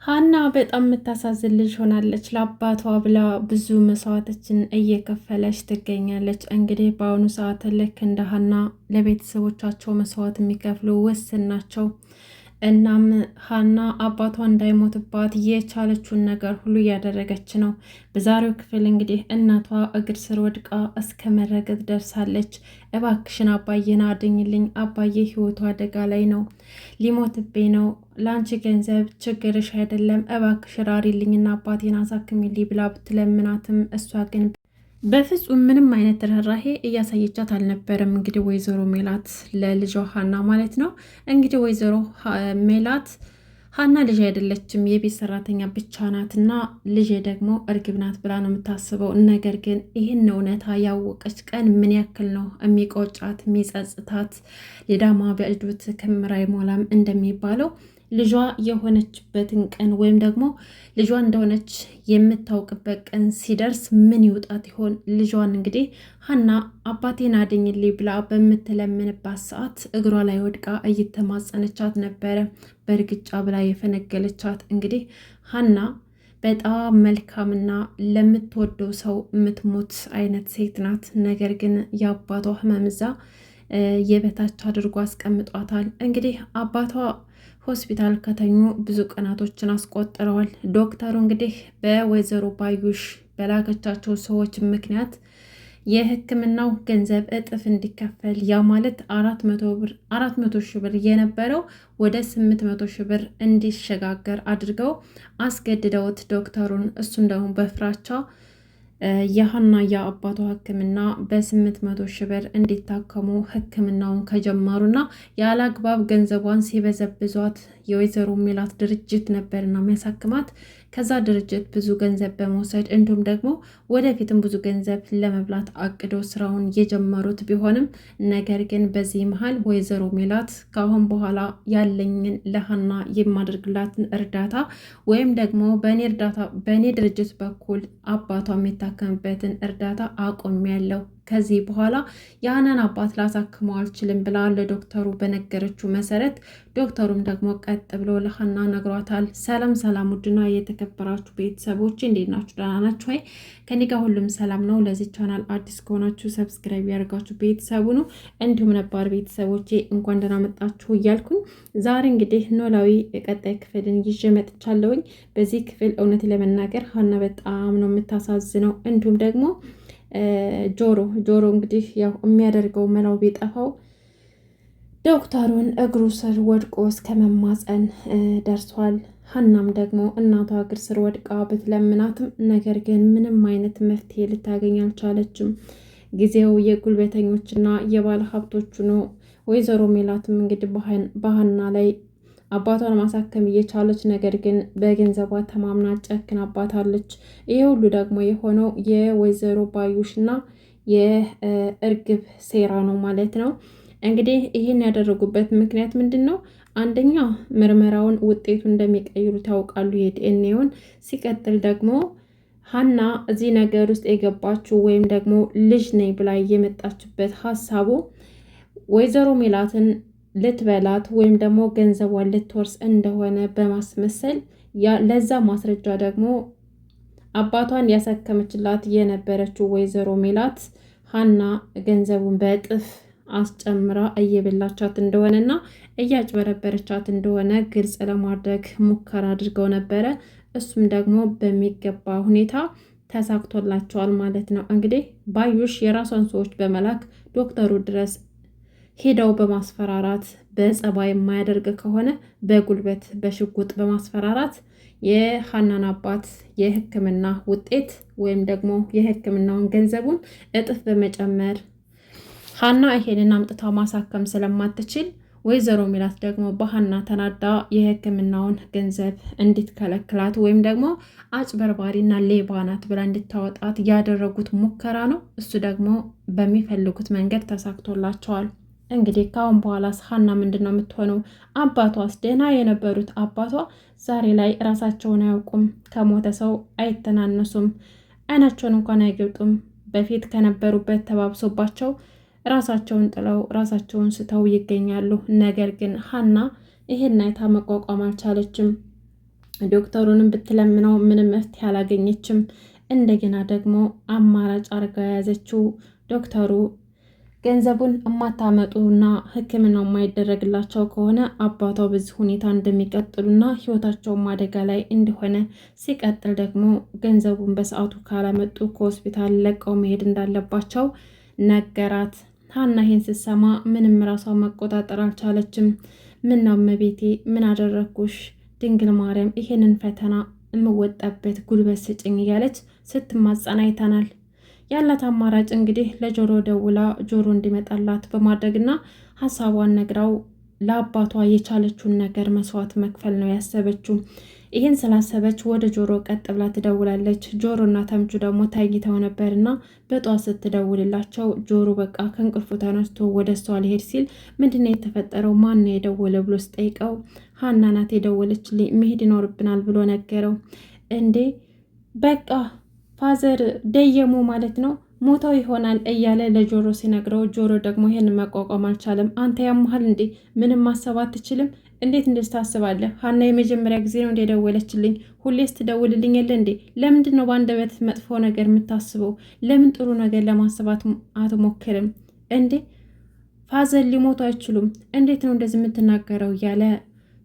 ሀና በጣም የምታሳዝን ልጅ ሆናለች። ለአባቷ ብላ ብዙ መስዋዕቶችን እየከፈለች ትገኛለች። እንግዲህ በአሁኑ ሰዓት ልክ እንደ ሀና ለቤተሰቦቻቸው መስዋዕት የሚከፍሉ ውስን ናቸው። እናም ሀና አባቷ እንዳይሞትባት የቻለችውን ነገር ሁሉ እያደረገች ነው። በዛሬው ክፍል እንግዲህ እናቷ እግር ስር ወድቃ እስከ መረገጥ ደርሳለች። እባክሽን አባዬን አድኝልኝ፣ አባዬ ህይወቱ አደጋ ላይ ነው፣ ሊሞትብኝ ነው፣ ለአንቺ ገንዘብ ችግርሽ አይደለም፣ እባክሽ ራሪልኝና አባቴን አሳክሚልኝ ብላ ብትለምናትም እሷ ግን በፍጹም ምንም አይነት ርህራሄ እያሳየቻት አልነበረም። እንግዲህ ወይዘሮ ሜላት ለልጇ ሀና ማለት ነው። እንግዲህ ወይዘሮ ሜላት ሀና ልጅ አይደለችም፣ የቤት ሰራተኛ ብቻ ናት እና ልጄ ደግሞ እርግብ ናት ብላ ነው የምታስበው። ነገር ግን ይህን እውነታ ያወቀች ቀን ምን ያክል ነው የሚቆጫት የሚጸጽታት። የዳማ በእጁት ክምር አይሞላም እንደሚባለው ልጇ የሆነችበትን ቀን ወይም ደግሞ ልጇ እንደሆነች የምታውቅበት ቀን ሲደርስ ምን ይውጣት ይሆን? ልጇን እንግዲህ ሀና አባቴን አድኝልኝ ብላ በምትለምንባት ሰዓት እግሯ ላይ ወድቃ እየተማጸነቻት ነበረ። በእርግጫ ብላ የፈነገለቻት እንግዲህ ሀና በጣም መልካምና ለምትወደው ሰው የምትሞት አይነት ሴት ናት። ነገር ግን የአባቷ ህመም እዛ የበታች አድርጎ አስቀምጧታል። እንግዲህ አባቷ ሆስፒታል ከተኙ ብዙ ቀናቶችን አስቆጥረዋል። ዶክተሩ እንግዲህ በወይዘሮ ባዩሽ በላከቻቸው ሰዎች ምክንያት የሕክምናው ገንዘብ እጥፍ እንዲከፈል ያ ማለት 400 ሺህ ብር የነበረው ወደ 800 ሺህ ብር እንዲሸጋገር አድርገው አስገድደውት ዶክተሩን እሱም ደግሞ በፍራቻ የሀና የአባቷ ሕክምና በ800 ሺህ ብር እንዲታከሙ ሕክምናውን ከጀመሩና ያለ አግባብ ገንዘቧን ሲበዘብዟት የወይዘሮ ሜላት ድርጅት ነበርና የሚያሳክማት ከዛ ድርጅት ብዙ ገንዘብ በመውሰድ እንዲሁም ደግሞ ወደፊትም ብዙ ገንዘብ ለመብላት አቅዶ ስራውን የጀመሩት ቢሆንም ነገር ግን በዚህ መሀል ወይዘሮ ሜላት ከአሁን በኋላ ያለኝን ለሀና የማደርግላትን እርዳታ ወይም ደግሞ በእኔ ድርጅት በኩል አባቷ የሚታከምበትን እርዳታ አቆሚያለሁ፣ ከዚህ በኋላ የሀናን አባት ላሳክመው አልችልም ብላ ለዶክተሩ በነገረችው መሰረት ዶክተሩም ደግሞ ቀጥ ብሎ ለሀና ነግሯታል። ሰላም ሰላም፣ ውድና የተከበራችሁ ቤተሰቦች እንዴት ናችሁ? ደህና ናችሁ ወይ? ከኔ ጋር ሁሉም ሰላም ነው። ለዚህ ቻናል አዲስ ከሆናችሁ ሰብስክራይብ ያደርጋችሁ ቤተሰቡ ነው። እንዲሁም ነባር ቤተሰቦቼ እንኳን ደህና መጣችሁ እያልኩኝ ዛሬ እንግዲህ ኖላዊ ቀጣይ ክፍልን ይዤ መጥቻለሁኝ። በዚህ ክፍል እውነት ለመናገር ሀና በጣም ነው የምታሳዝነው። እንዲሁም ደግሞ ጆሮ እንግዲህ ያው የሚያደርገው መላው ቢጠፋው ዶክተሩን እግሩ ስር ወድቆ እስከ መማፀን ደርሷል። ሀናም ደግሞ እናቷ እግር ስር ወድቃ ብትለምናትም ነገር ግን ምንም አይነት መፍትሄ ልታገኝ አልቻለችም። ጊዜው የጉልበተኞችና የባለ ሀብቶቹ ነው። ወይዘሮ ሜላትም እንግዲህ በሀና ላይ አባቷን ማሳከም እየቻለች ነገር ግን በገንዘቧ ተማምና ጨክናባታለች። ይህ ሁሉ ደግሞ የሆነው የወይዘሮ ባዩሽና የእርግብ ሴራ ነው ማለት ነው። እንግዲህ ይህን ያደረጉበት ምክንያት ምንድን ነው? አንደኛ ምርመራውን ውጤቱ እንደሚቀይሩት ያውቃሉ፣ የዲኤንኤውን። ሲቀጥል ደግሞ ሀና እዚህ ነገር ውስጥ የገባችው ወይም ደግሞ ልጅ ነኝ ብላ የመጣችበት ሀሳቡ ወይዘሮ ሜላትን ልትበላት ወይም ደግሞ ገንዘቧን ልትወርስ እንደሆነ በማስመሰል ለዛ ማስረጃ ደግሞ አባቷን ያሳከመችላት የነበረችው ወይዘሮ ሜላት ሀና ገንዘቡን በእጥፍ አስጨምራ እየበላቻት እንደሆነና እያጭበረበረቻት እንደሆነ ግልጽ ለማድረግ ሙከራ አድርገው ነበረ። እሱም ደግሞ በሚገባ ሁኔታ ተሳክቶላቸዋል ማለት ነው። እንግዲህ ባዩሽ የራሷን ሰዎች በመላክ ዶክተሩ ድረስ ሄደው በማስፈራራት በጸባይ የማያደርግ ከሆነ በጉልበት በሽጉጥ በማስፈራራት የሀናን አባት የሕክምና ውጤት ወይም ደግሞ የሕክምናውን ገንዘቡን እጥፍ በመጨመር ሀና ይሄንን አምጥታ ማሳከም ስለማትችል ወይዘሮ ሜላት ደግሞ በሀና ተናዳ የሕክምናውን ገንዘብ እንድትከለክላት ወይም ደግሞ አጭበርባሪና ሌባ ናት ብላ እንድታወጣት ያደረጉት ሙከራ ነው። እሱ ደግሞ በሚፈልጉት መንገድ ተሳክቶላቸዋል። እንግዲህ ከአሁን በኋላ ሀና ምንድን ነው የምትሆነው? አባቷስ ደህና የነበሩት አባቷ ዛሬ ላይ ራሳቸውን አያውቁም። ከሞተ ሰው አይተናነሱም። አይናቸውን እንኳን አይገልጡም። በፊት ከነበሩበት ተባብሶባቸው ራሳቸውን ጥለው ራሳቸውን ስተው ይገኛሉ። ነገር ግን ሀና ይሄን አይታ መቋቋም አልቻለችም። ዶክተሩንም ብትለምነው ምንም መፍትሄ አላገኘችም። እንደገና ደግሞ አማራጭ አርጋ የያዘችው ዶክተሩ ገንዘቡን የማታመጡና ሕክምናው የማይደረግላቸው ከሆነ አባቷ በዚህ ሁኔታ እንደሚቀጥሉና ህይወታቸውን አደጋ ላይ እንደሆነ ሲቀጥል ደግሞ ገንዘቡን በሰዓቱ ካላመጡ ከሆስፒታል ለቀው መሄድ እንዳለባቸው ነገራት። ሀና ይሄን ስትሰማ ምንም ራሷን መቆጣጠር አልቻለችም። ምን ነው እመቤቴ፣ ምን አደረግኩሽ? ድንግል ማርያም ይሄንን ፈተና የምወጣበት ጉልበት ስጭኝ እያለች ስትማጸን አይተናል። ያላት አማራጭ እንግዲህ ለጆሮ ደውላ ጆሮ እንዲመጣላት በማድረግና ሀሳቧን ነግራው ለአባቷ የቻለችውን ነገር መስዋዕት መክፈል ነው ያሰበችው። ይህን ስላሰበች ወደ ጆሮ ቀጥ ብላ ትደውላለች። ጆሮና ተምቹ ደግሞ ታይተው ነበርና በጧት ስትደውልላቸው ጆሮ በቃ ከእንቅልፉ ተነስቶ ወደ እሷ ሊሄድ ሲል ምንድነው የተፈጠረው? ማን ነው የደወለ ብሎ ስጠይቀው ሀና ናት የደወለችልኝ፣ መሄድ ይኖርብናል ብሎ ነገረው። እንዴ በቃ ፋዘር ደየሙ ማለት ነው ሞተው ይሆናል እያለ ለጆሮ ሲነግረው ጆሮ ደግሞ ይሄን መቋቋም አልቻለም። አንተ ያመሃል እንዴ? ምንም ማሰብ አትችልም? እንዴት እንደዚህ ታስባለህ? ሀና የመጀመሪያ ጊዜ ነው እንደ ደወለችልኝ። ሁሌስ ትደውልልኝ የለ እንዴ? ለምንድን ነው በአንደበት መጥፎ ነገር የምታስበው? ለምን ጥሩ ነገር ለማሰብ አትሞክርም እንዴ? ፋዘር ሊሞቱ አይችሉም። እንዴት ነው እንደዚህ የምትናገረው? እያለ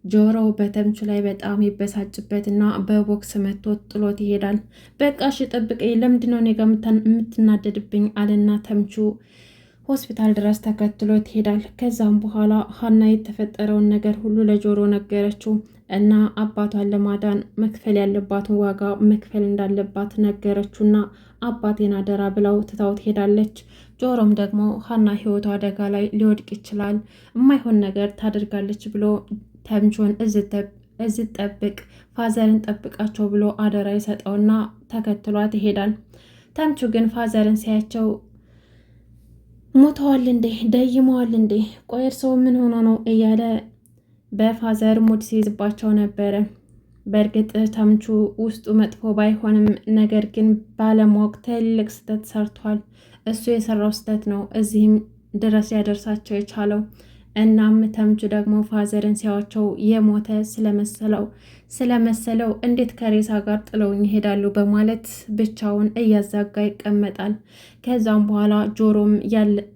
ጆሮ በተምቹ ላይ በጣም ይበሳጭበትና በቦክስ መቶት ጥሎት ይሄዳል። በቃ እሺ ጠብቀኝ፣ ለምንድነው እኔ ጋር የምትናደድብኝ? አለና ተምቹ ሆስፒታል ድረስ ተከትሎት ይሄዳል። ከዛም በኋላ ሀና የተፈጠረውን ነገር ሁሉ ለጆሮ ነገረችው እና አባቷን ለማዳን መክፈል ያለባትን ዋጋ መክፈል እንዳለባት ነገረችውና አባቴን አደራ ብላው ትታው ትሄዳለች። ጆሮም ደግሞ ሀና ህይወቷ አደጋ ላይ ሊወድቅ ይችላል፣ የማይሆን ነገር ታደርጋለች ብሎ ተምቹን እዚህ ጠብቅ፣ ፋዘርን ጠብቃቸው ብሎ አደራ ይሰጠውና ተከትሏት ይሄዳል። ተምቹ ግን ፋዘርን ሲያቸው ሞተዋል እንዴ? ደይመዋል እንዴ? ቆየር ሰው ምን ሆኖ ነው እያለ በፋዘር ሙድ ሲይዝባቸው ነበረ። በእርግጥ ተምቹ ውስጡ መጥፎ ባይሆንም ነገር ግን ባለማወቅ ትልቅ ስህተት ሰርቷል። እሱ የሰራው ስህተት ነው እዚህም ድረስ ያደርሳቸው የቻለው። እናም ተምቹ ደግሞ ፋዘርን ሲያዋቸው የሞተ ስለመሰለው እንዴት ከሬሳ ጋር ጥለውኝ ይሄዳሉ በማለት ብቻውን እያዛጋ ይቀመጣል። ከዛም በኋላ ጆሮም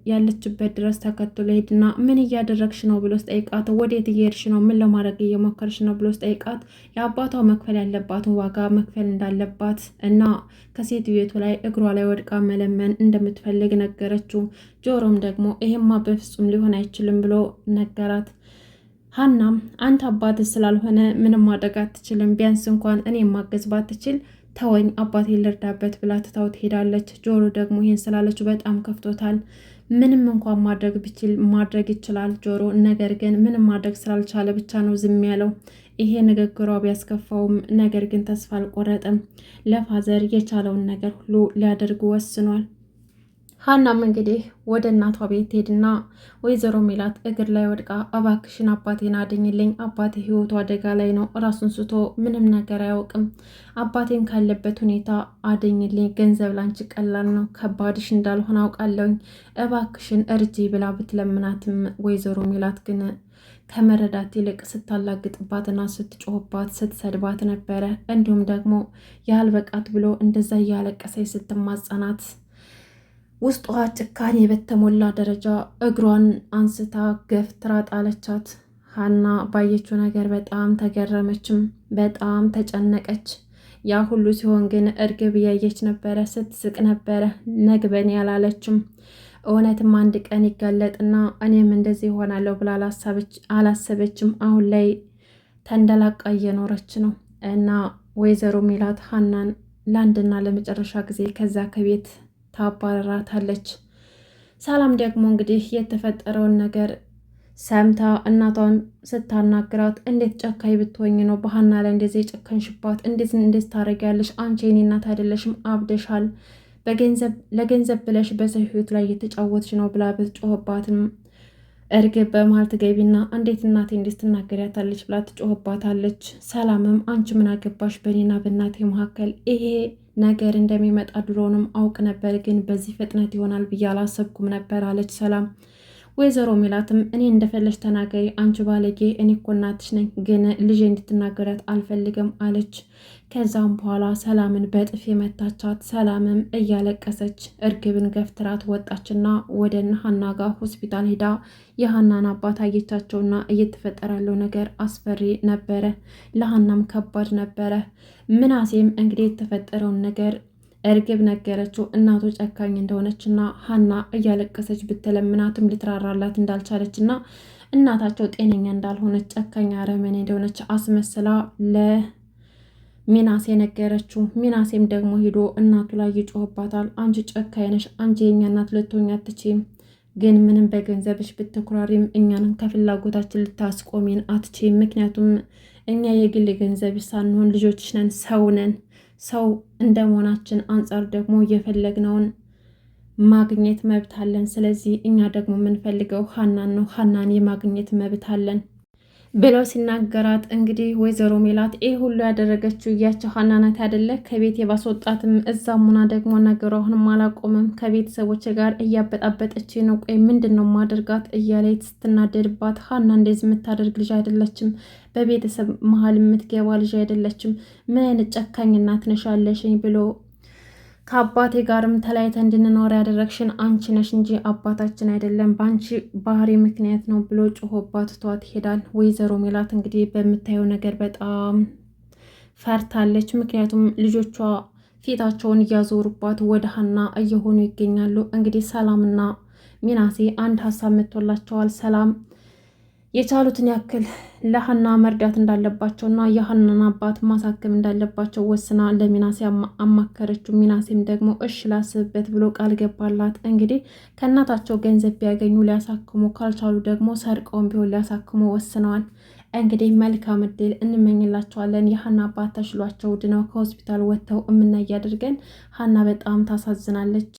ያለችበት ድረስ ተከትሎ ሄድና ምን እያደረግሽ ነው ብሎ ስጠይቃት፣ ወዴት እየሄድሽ ነው? ምን ለማድረግ እየሞከርሽ ነው ብሎ ስጠይቃት የአባቷ መክፈል ያለባትን ዋጋ መክፈል እንዳለባት እና ከሴትየቱ ላይ እግሯ ላይ ወድቃ መለመን እንደምትፈልግ ነገረችው። ጆሮም ደግሞ ይሄማ በፍጹም ሊሆን አይችልም ብሎ ነገራት። ሀናም አንተ አባት ስላልሆነ ምንም ማድረግ አትችልም፣ ቢያንስ እንኳን እኔ ማገዝ ባትችል ተወኝ አባቴ ልርዳበት ብላ ትታው ትሄዳለች። ጆሮ ደግሞ ይሄን ስላለችው በጣም ከፍቶታል። ምንም እንኳን ማድረግ ቢችል ማድረግ ይችላል ጆሮ፣ ነገር ግን ምንም ማድረግ ስላልቻለ ብቻ ነው ዝም ያለው። ይሄ ንግግሯ ቢያስከፋውም ነገር ግን ተስፋ አልቆረጠም። ለፋዘር የቻለውን ነገር ሁሉ ሊያደርግ ወስኗል። ሀናም እንግዲህ ወደ እናቷ ቤት ሄድና ወይዘሮ ሜላት እግር ላይ ወድቃ እባክሽን አባቴን አድኝልኝ፣ አባቴ ህይወቱ አደጋ ላይ ነው፣ ራሱን ስቶ ምንም ነገር አያውቅም፣ አባቴን ካለበት ሁኔታ አድኝልኝ፣ ገንዘብ ላንቺ ቀላል ነው፣ ከባድሽ እንዳልሆነ አውቃለሁኝ፣ እባክሽን እርጂ ብላ ብትለምናትም ወይዘሮ ሜላት ግን ከመረዳት ይልቅ ስታላግጥባትና ስትጮህባት ስትሰድባት ነበረ። እንዲሁም ደግሞ ያልበቃት ብሎ እንደዛ እያለቀሰች ስትማጸናት ውስጧ ጭካኔ በተሞላ ደረጃ እግሯን አንስታ ገፍትራ ጣለቻት። ሀና ባየችው ነገር በጣም ተገረመችም፣ በጣም ተጨነቀች። ያ ሁሉ ሲሆን ግን እርግብ እያየች ነበረ፣ ስትስቅ ነበረ። ነግበኔ ያላለችም። እውነትም አንድ ቀን ይጋለጥና እኔም እንደዚህ ይሆናለሁ ብላ አላሰበችም። አሁን ላይ ተንደላቃ እየኖረች ነው እና ወይዘሮ ሜላት ሀናን ለአንድና ለመጨረሻ ጊዜ ከዛ ከቤት ታባረራታለች። ሰላም ደግሞ እንግዲህ የተፈጠረውን ነገር ሰምታ እናቷን ስታናግራት እንዴት ጨካኝ ብትሆኝ ነው በሀና ላይ እንደዚህ የጨከንሽባት? እንዴት ታደርጊያለሽ? አንቺ የኔ እናት አይደለሽም፣ አብደሻል። ለገንዘብ ብለሽ በሰው ህይወት ላይ እየተጫወትሽ ነው ብላ ብትጮህባትም እርግብ በመሀል ትገቢና እንዴት እናቴ እንዴት ትናገሪያታለች ብላ ትጮህባታለች። ሰላምም አንቺ ምን አገባሽ በእኔና በእናቴ መካከል? ይሄ ነገር እንደሚመጣ ድሮንም አውቅ ነበር፣ ግን በዚህ ፍጥነት ይሆናል ብዬ አላሰብኩም ነበር አለች ሰላም። ወይዘሮ ሜላትም እኔ እንደፈለሽ ተናገሪ አንቺ ባለጌ፣ እኔ እኮ እናትሽ ነኝ፣ ግን ልጄ እንድትናገረት አልፈልግም አለች። ከዛም በኋላ ሰላምን በጥፊ መታቻት። ሰላምም እያለቀሰች እርግብን ገፍትራት ወጣችና ወደ ሀና ጋር ሆስፒታል ሄዳ የሀናን አባት አየቻቸውና እየተፈጠረ ያለው ነገር አስፈሪ ነበረ፣ ለሀናም ከባድ ነበረ። ምናሴም እንግዲህ የተፈጠረውን ነገር እርግብ ነገረችው። እናቱ ጨካኝ እንደሆነችና ሀና እያለቀሰች ብትለምናትም ልትራራላት እንዳልቻለችና እናታቸው ጤነኛ እንዳልሆነች ጨካኝ አረመኔ እንደሆነች አስመስላ ለሚናሴ ነገረችው። ሚናሴም ደግሞ ሄዶ እናቱ ላይ ይጮህባታል። አንቺ ጨካኝ ነሽ፣ አንቺ የኛ እናት ልትሆኚ አትችይም፣ ግን ምንም በገንዘብሽ ብትኩራሪም እኛንም ከፍላጎታችን ልታስቆሚን አትችይም። ምክንያቱም እኛ የግል ገንዘብሽ ሳንሆን ልጆችሽ ነን፣ ሰው ነን። ሰው እንደ መሆናችን አንጻር ደግሞ የፈለግነውን ማግኘት መብት አለን። ስለዚህ እኛ ደግሞ የምንፈልገው ሀናን ነው፣ ሀናን የማግኘት መብት አለን ብለው ሲናገራት እንግዲህ ወይዘሮ ሜላት ይህ ሁሉ ያደረገችው እያቸው ሀና ናት አይደለ? ከቤት የባስወጣትም እዛም ሆና ደግሞ ነገሩ አሁንም አላቆመም። ከቤተሰቦች ጋር እያበጣበጠች ነው። ቆይ ምንድን ነው ማደርጋት እያለች ስትናደድባት፣ ሀና እንደዚህ የምታደርግ ልጅ አይደለችም፣ በቤተሰብ መሀል የምትገባ ልጅ አይደለችም፣ ምን አይነት ጨካኝ እናት ነሽ ያለሽኝ ብሎ ከአባቴ ጋርም ተለያይተ እንድንኖር ያደረግሽን አንቺ ነሽ እንጂ አባታችን አይደለም፣ በአንቺ ባህሪ ምክንያት ነው ብሎ ጮሆባት ትቷት ይሄዳል። ወይዘሮ ሜላት እንግዲህ በምታየው ነገር በጣም ፈርታለች። ምክንያቱም ልጆቿ ፊታቸውን እያዞሩባት ወደ ሀና እየሆኑ ይገኛሉ። እንግዲህ ሰላምና ሚናሴ አንድ ሀሳብ መጥቶላቸዋል። ሰላም የቻሉትን ያክል ለሀና መርዳት እንዳለባቸውና የሀናን አባት ማሳከም እንዳለባቸው ወስና ለሚናሴ አማከረችው። ሚናሴም ደግሞ እሽ ላስብበት ብሎ ቃል ገባላት። እንግዲህ ከእናታቸው ገንዘብ ቢያገኙ ሊያሳክሙ፣ ካልቻሉ ደግሞ ሰርቀውን ቢሆን ሊያሳክሙ ወስነዋል። እንግዲህ መልካም እድል እንመኝላቸዋለን። የሀና አባት ተሽሏቸው ድነው ከሆስፒታል ወጥተው እምናይ አድርገን። ሀና በጣም ታሳዝናለች።